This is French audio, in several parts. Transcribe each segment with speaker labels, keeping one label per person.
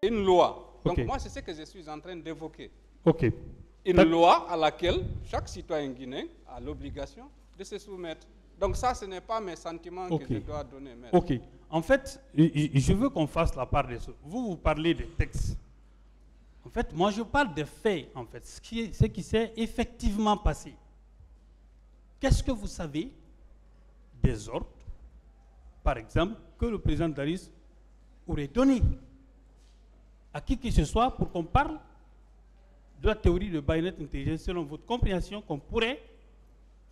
Speaker 1: Une loi. Donc
Speaker 2: Ok.
Speaker 1: moi, c'est ce que je suis en train d'évoquer.
Speaker 2: Ok.
Speaker 1: Une loi à laquelle chaque citoyen guinéen a l'obligation de se soumettre. Donc ça, ce n'est pas mes sentiments
Speaker 2: Ok.
Speaker 1: que je dois donner. Maître.
Speaker 2: Ok. En fait, je veux qu'on fasse la part des choses. Vous parlez des textes. En fait, moi, je parle des faits, en fait, ce qui s'est effectivement passé. Qu'est-ce que vous savez des ordres, par exemple, que le président Daris aurait donné à qui que ce soit pour qu'on parle de la théorie de baïonnette intelligente selon votre compréhension qu'on pourrait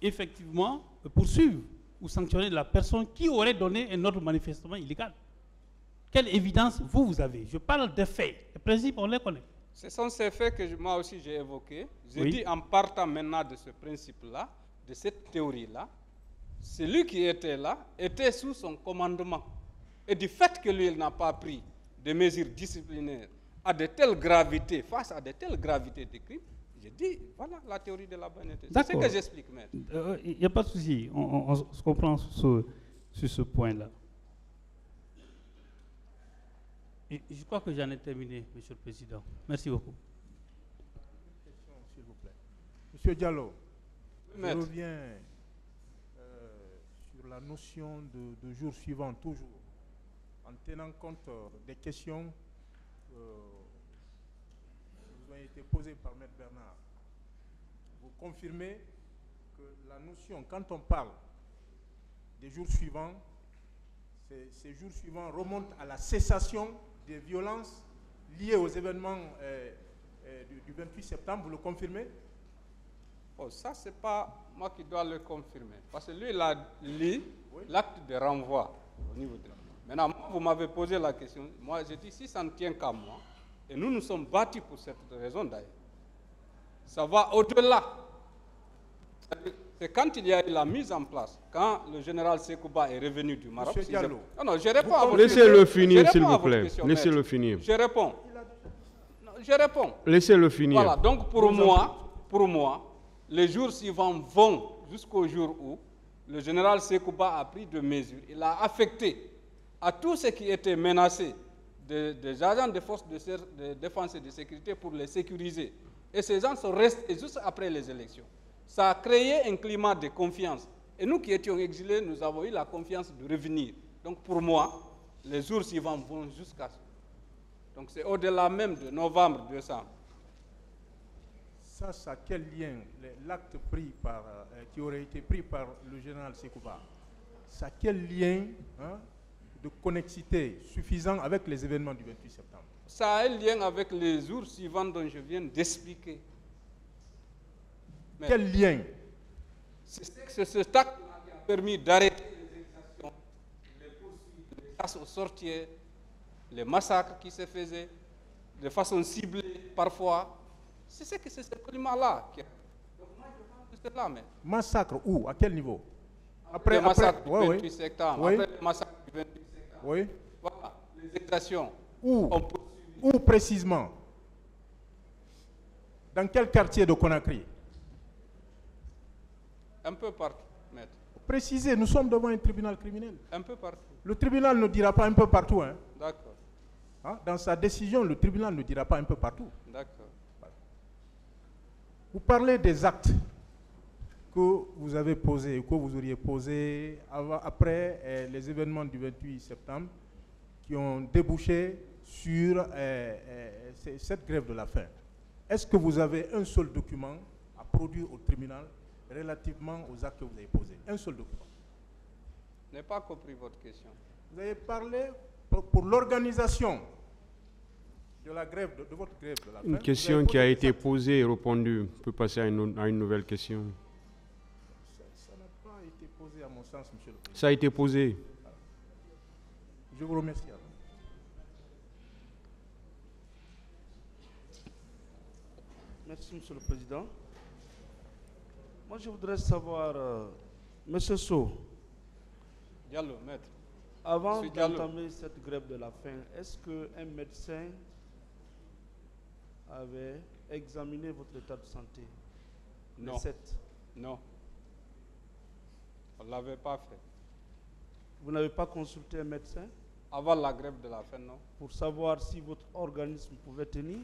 Speaker 2: effectivement poursuivre ou sanctionner la personne qui aurait donné un ordre manifestement illégal. Quelle évidence vous avez? Je parle des faits. Les principes, on les connaît.
Speaker 1: Ce sont ces faits que moi aussi j'ai évoqués. J'ai
Speaker 2: Oui.
Speaker 1: dit en partant maintenant de ce principe-là, de cette théorie-là, celui qui était là était sous son commandement. Et du fait que lui, il n'a pas pris de mesures disciplinaires à de telles gravités, face à de telles gravités de crimes, j'ai dit, voilà la théorie de la baïonnette. C'est ce que j'explique, maître.
Speaker 2: Il n'y a pas de souci, on se comprend sur ce point-là. Et je crois que j'en ai terminé, Monsieur le Président. Merci beaucoup.
Speaker 3: Une question, s'il vous plaît. Monsieur Diallo, je
Speaker 1: Maître.
Speaker 3: reviens sur la notion de jour suivant, toujours, en tenant compte des questions qui vous ont été posées par Maître Bernard. Vous confirmez que la notion, quand on parle des jours suivants, ces jours suivants remontent à la cessation des violences liées aux événements du 28 septembre, vous le confirmez?
Speaker 1: Oh, ça, ce n'est pas moi qui dois le confirmer. Parce que lui, il a lu l'acte de renvoi au niveau de... Maintenant, vous m'avez posé la question. Moi, j'ai dit, si ça ne tient qu'à moi, et nous nous sommes battus pour cette raison d'ailleurs, ça va au-delà. C'est quand il y a eu la mise en place, quand le général Sekouba est revenu du Maroc.
Speaker 3: Monsieur Diallo.
Speaker 1: Non, je réponds à votre question.
Speaker 4: Laissez-le finir,
Speaker 1: Je
Speaker 4: s'il
Speaker 1: réponds à
Speaker 4: vous
Speaker 1: votre
Speaker 4: plaît.
Speaker 1: question,
Speaker 4: Laissez-le
Speaker 1: maître.
Speaker 4: finir.
Speaker 1: Je réponds. Non, je réponds.
Speaker 4: Laissez-le finir.
Speaker 1: Voilà, donc pour moi, les jours suivants vont jusqu'au jour où le général Sekouba a pris des mesures. Il a affecté à tous ceux qui étaient menacés des agents des forces de défense et de sécurité pour les sécuriser. Et ces gens sont restés juste après les élections. Ça a créé un climat de confiance. Et nous qui étions exilés, nous avons eu la confiance de revenir. Donc pour moi, les jours suivants vont jusqu'à ça. Donc c'est au-delà même de novembre 200.
Speaker 3: Ça a quel lien, l'acte pris qui aurait été pris par le général Sekouba, ça a quel lien de connexité suffisant avec les événements du 28 septembre?
Speaker 1: Ça a un lien avec les jours suivants dont je viens d'expliquer.
Speaker 3: Quel lien?
Speaker 1: C'est ce acte qui a permis d'arrêter les exactions, les poursuites, les chasses aux sorciers, les massacres qui se faisaient de façon ciblée parfois. C'est ce climat-là qui a... Donc moi je parle de cela, mais...
Speaker 3: Massacre où? À quel niveau?
Speaker 1: Après le massacre du 28
Speaker 3: oui.
Speaker 1: septembre,
Speaker 3: Oui.
Speaker 1: après le massacre du 28 septembre.
Speaker 3: Oui.
Speaker 1: Voilà, les exactions.
Speaker 3: Où précisément? Dans quel quartier de Conakry?
Speaker 1: Un peu partout, maître.
Speaker 3: Précisez, nous sommes devant un tribunal criminel.
Speaker 1: Un peu partout.
Speaker 3: Le tribunal ne dira pas un peu partout. Hein.
Speaker 1: D'accord.
Speaker 3: Dans sa décision, le tribunal ne dira pas un peu partout.
Speaker 1: D'accord.
Speaker 3: Vous parlez des actes que vous avez posés, que vous auriez posés après les événements du 28 septembre qui ont débouché sur cette grève de la faim. Est-ce que vous avez un seul document à produire au tribunal relativement aux actes que vous avez posés? Un seul document.
Speaker 1: Je n'ai pas compris votre question.
Speaker 3: Vous avez parlé pour l'organisation de la grève, de votre grève de la faim.
Speaker 4: Une question qui a été posée et répondue. On peut passer à une nouvelle question.
Speaker 3: Ça n'a pas été posé à mon sens, monsieur le président.
Speaker 4: Ça a été posé.
Speaker 3: Je vous remercie.
Speaker 5: Merci, monsieur le président. Moi, je voudrais savoir, monsieur Sow,
Speaker 1: Diallo, maître.
Speaker 5: avant d'entamer cette grève de la faim, est-ce qu'un médecin avait examiné votre état de santé?
Speaker 1: Non. Non. On ne l'avait pas fait.
Speaker 5: Vous n'avez pas consulté un médecin?
Speaker 1: Avant la grève de la faim, non?
Speaker 5: Pour savoir si votre organisme pouvait tenir?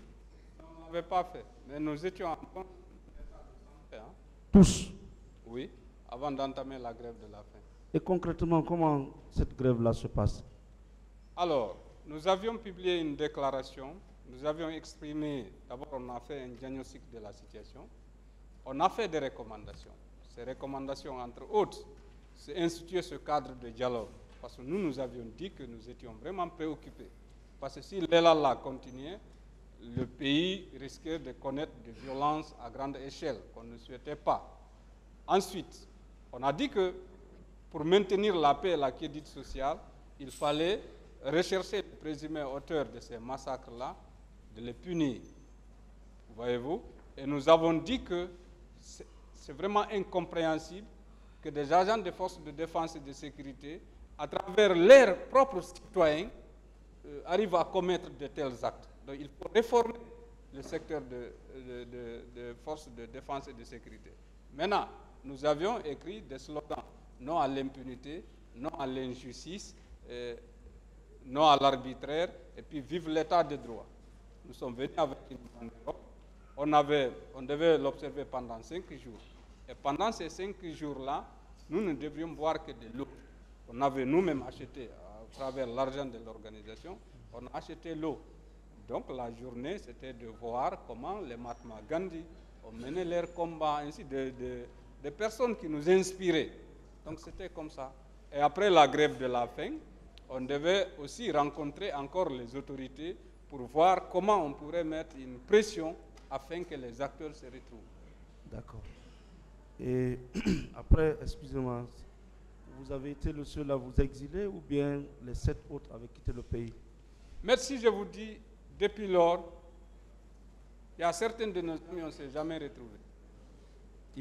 Speaker 1: On n'avait pas fait, mais nous étions en bon état de santé, hein?
Speaker 5: Tous.
Speaker 1: Oui, avant d'entamer la grève de la faim.
Speaker 5: Et concrètement, comment cette grève-là se passe?
Speaker 1: Alors, nous avions publié une déclaration, nous avions exprimé, d'abord on a fait un diagnostic de la situation, on a fait des recommandations. Ces recommandations, entre autres, c'est instituer ce cadre de dialogue. Parce que nous avions dit que nous étions vraiment préoccupés. Parce que si l'élan continuait, le pays risquait de connaître des violences à grande échelle qu'on ne souhaitait pas. Ensuite, on a dit que pour maintenir la paix et la quiétude sociale, il fallait rechercher les présumés auteurs de ces massacres-là, de les punir. Voyez-vous? Et nous avons dit que c'est vraiment incompréhensible que des agents des forces de défense et de sécurité, à travers leurs propres citoyens, arrivent à commettre de tels actes. Donc il faut réformer le secteur de forces de défense et de sécurité. Maintenant, nous avions écrit des slogans: non à l'impunité, non à l'injustice, non à l'arbitraire, et puis vive l'état de droit. Nous sommes venus avec une banderole. On devait l'observer pendant 5 jours. Et pendant ces 5 jours-là, nous ne devions boire que de l'eau. On avait nous-mêmes acheté, à travers l'argent de l'organisation, on a acheté l'eau. Donc la journée, c'était de voir comment les Mahatma Gandhi ont mené leur combat, ainsi des personnes qui nous inspiraient. Donc c'était comme ça. Et après la grève de la faim, on devait aussi rencontrer encore les autorités pour voir comment on pourrait mettre une pression afin que les acteurs se retrouvent.
Speaker 5: D'accord. Et après, excusez-moi, vous avez été le seul à vous exiler ou bien les 7 autres avaient quitté le pays?
Speaker 1: Merci, je vous dis, depuis lors, il y a certains de nos amis, on ne s'est jamais retrouvés.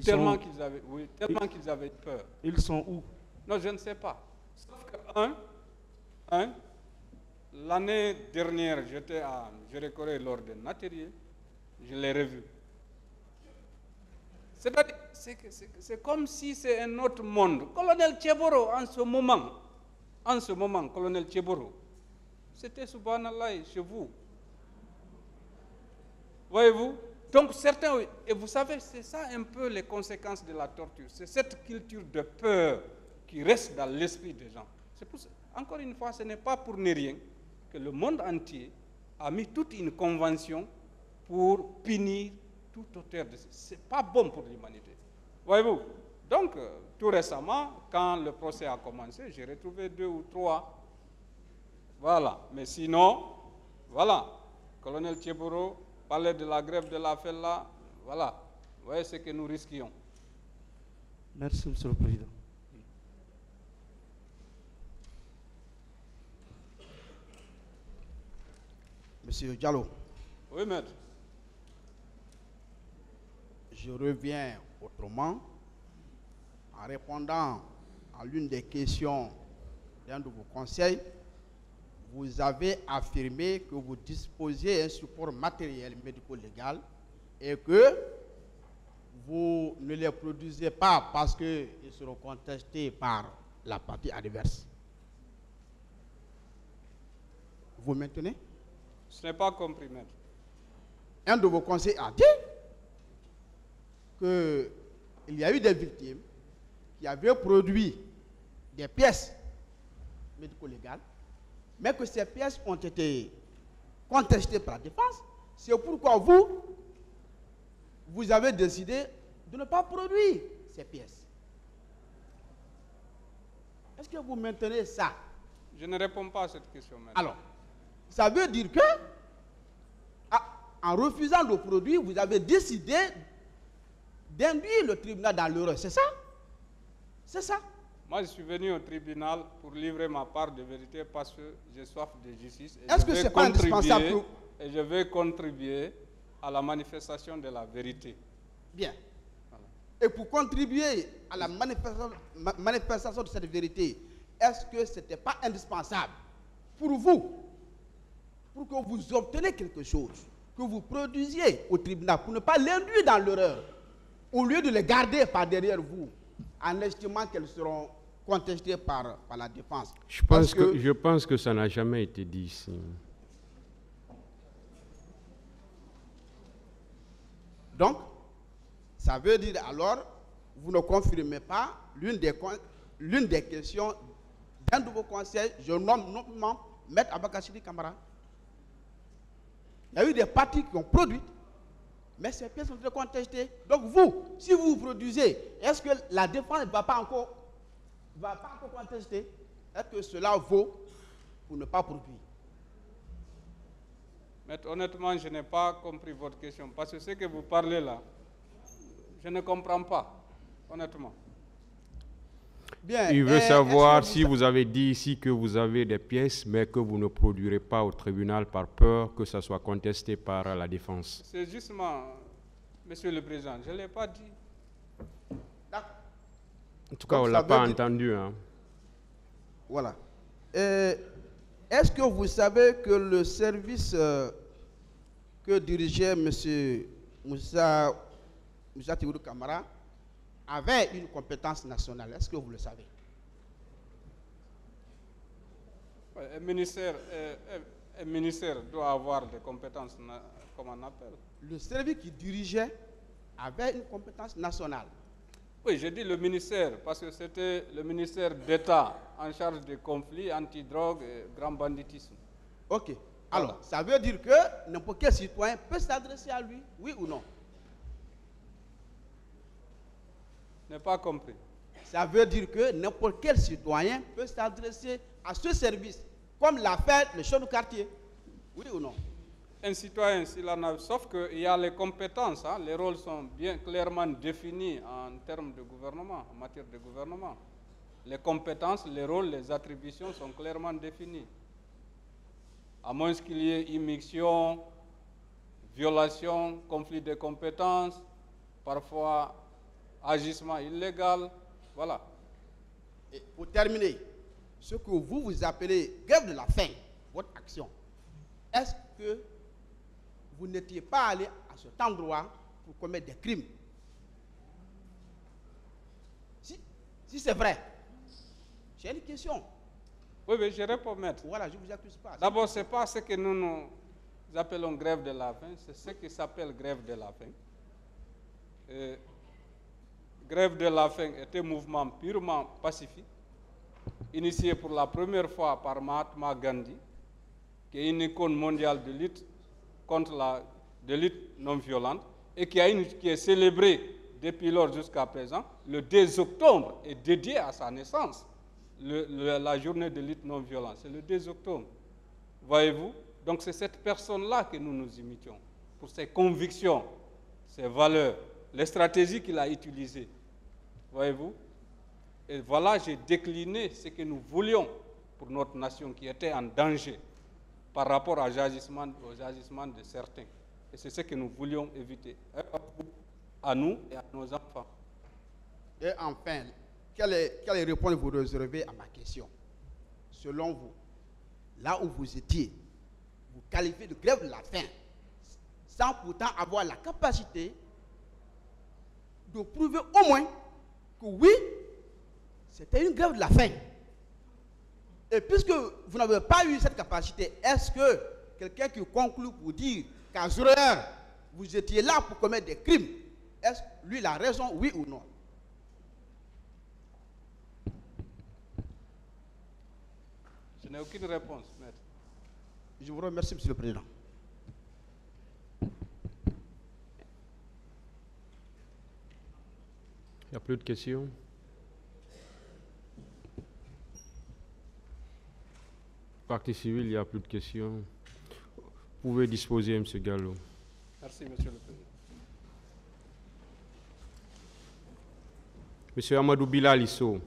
Speaker 1: Tellement qu'ils avaient peur.
Speaker 5: Ils sont où?
Speaker 1: Non, je ne sais pas. Sauf que, l'année dernière, je recourais lors d'un atelier, je l'ai revu. C'est-à-dire, c'est comme si c'est un autre monde. Colonel Tcheboro, en ce moment, colonel Tcheboro, c'était subhanallah chez vous. Voyez-vous? Donc certains, et vous savez, c'est ça un peu les conséquences de la torture. C'est cette culture de peur qui reste dans l'esprit des gens. C'est pour ça, encore une fois, ce n'est pas pour ne rien que le monde entier a mis toute une convention pour punir tout auteur de... C'est pas bon pour l'humanité. Voyez-vous? Donc, tout récemment, quand le procès a commencé, j'ai retrouvé 2 ou 3. Voilà. Mais sinon, voilà. Colonel Tcheboro parlait de la grève de la faim là. Voilà. Vous voyez ce que nous risquions.
Speaker 5: Merci, Monsieur le Président.
Speaker 6: Monsieur Diallo.
Speaker 1: Oui, maître.
Speaker 6: Je reviens autrement en répondant à l'une des questions d'un de vos conseils. Vous avez affirmé que vous disposiez d'un support matériel médico-légal et que vous ne les produisez pas parce qu'ils seront contestés par la partie adverse. Vous maintenez?
Speaker 1: Ce n'est pas compris, maître.
Speaker 6: Un de vos conseils a dit qu'il y a eu des victimes qui avaient produit des pièces médico-légales, mais que ces pièces ont été contestées par la défense. C'est pourquoi vous avez décidé de ne pas produire ces pièces. Est-ce que vous maintenez ça?
Speaker 1: Je ne réponds pas à cette question, maître.
Speaker 6: Alors, ça veut dire que, en refusant de produire, vous avez décidé d'induire le tribunal dans l'erreur. C'est ça? C'est ça?
Speaker 1: Moi, je suis venu au tribunal pour livrer ma part de vérité parce que j'ai soif de justice.
Speaker 6: Est-ce que ce n'est pas indispensable pour...
Speaker 1: Et je vais contribuer à la manifestation de la vérité.
Speaker 6: Bien. Voilà. Et pour contribuer à la manifestation de cette vérité, est-ce que ce n'était pas indispensable pour vous, pour que vous obteniez quelque chose, que vous produisiez au tribunal pour ne pas l'induire dans l'erreur, au lieu de les garder par derrière vous, en estimant qu'elles seront contesté par la défense.
Speaker 4: Je pense que ça n'a jamais été dit ici.
Speaker 6: Donc, ça veut dire alors, vous ne confirmez pas l'une des questions d'un de vos conseils, je nomme notamment Maître Abakashiri Kamara. Il y a eu des parties qui ont produit, mais ces pièces sont très contestées. Donc vous, si vous produisez, est-ce que la défense ne va pas encore contester? Est-ce que cela vaut pour ne pas produire?
Speaker 1: Mais honnêtement, je n'ai pas compris votre question. Parce que ce que vous parlez là, je ne comprends pas, honnêtement.
Speaker 6: Bien,
Speaker 4: Il veut savoir si vous avez dit ici que vous avez des pièces, mais que vous ne produirez pas au tribunal par peur que ça soit contesté par la défense.
Speaker 1: C'est justement, Monsieur le Président, je ne l'ai pas dit.
Speaker 4: En tout cas, on ne l'a pas entendu. Hein.
Speaker 6: Voilà. Est-ce que vous savez que le service que dirigeait M. Moussa Tibourou Kamara avait une compétence nationale? Est-ce que vous le savez?
Speaker 1: Un ministère doit avoir des compétences, comme on appelle.
Speaker 6: Le service qui dirigeait avait une compétence nationale.
Speaker 1: Oui, j'ai dit le ministère, parce que c'était le ministère d'État en charge des conflits anti-drogue et grand banditisme.
Speaker 6: Ok. Alors, ça veut dire que n'importe quel citoyen peut s'adresser à lui, oui ou non?
Speaker 1: Je n'ai pas compris.
Speaker 6: Ça veut dire que n'importe quel citoyen peut s'adresser à ce service, comme l'a fait le chef du quartier, oui ou non?
Speaker 1: Un citoyen, s'il en a, sauf qu'il y a les compétences, hein, les rôles sont bien clairement définis en termes de gouvernement, en matière de gouvernement. Les compétences, les rôles, les attributions sont clairement définis. À moins qu'il y ait immixtion, violation, conflit de compétences, parfois agissement illégal, voilà.
Speaker 6: Et pour terminer, ce que vous appelez grève de la faim, votre action, est-ce que vous n'étiez pas allé à cet endroit pour commettre des crimes? Si c'est vrai, j'ai une question.
Speaker 1: Oui, je réponds, maître.
Speaker 6: Voilà, je ne vous accuse pas.
Speaker 1: D'abord, ce n'est pas ce que nous appelons grève de la faim, c'est ce qui s'appelle grève de la faim. Grève de la faim est un mouvement purement pacifique, initié pour la première fois par Mahatma Gandhi, qui est une icône mondiale de lutte contre la lutte non violente et qui est célébrée depuis lors jusqu'à présent. Le 2 octobre est dédié à sa naissance, la journée de lutte non violente. C'est le 2 octobre. Voyez-vous? Donc c'est cette personne-là que nous nous imitions pour ses convictions, ses valeurs, les stratégies qu'il a utilisées. Voyez-vous? Et voilà, j'ai décliné ce que nous voulions pour notre nation qui était en danger par rapport aux agissements de certains. Et c'est ce que nous voulions éviter, à nous et à nos enfants.
Speaker 6: Et enfin, quelle réponse vous réservez à ma question? Selon vous, là où vous étiez, vous qualifiez de grève de la faim, sans pourtant avoir la capacité de prouver au moins que oui, c'était une grève de la faim. Et puisque vous n'avez pas eu cette capacité, est-ce que quelqu'un qui conclut pour dire qu'à 0 heure, vous étiez là pour commettre des crimes, est-ce lui la raison, oui ou non?
Speaker 1: Je n'ai aucune réponse, maître.
Speaker 6: Je vous remercie, Monsieur le Président.
Speaker 4: Il n'y a plus de questions. Partie civile, il n'y a plus de questions. Vous pouvez disposer, M. Gallo.
Speaker 1: Merci, Monsieur le Président.
Speaker 4: M. Amadou Bilal Issou.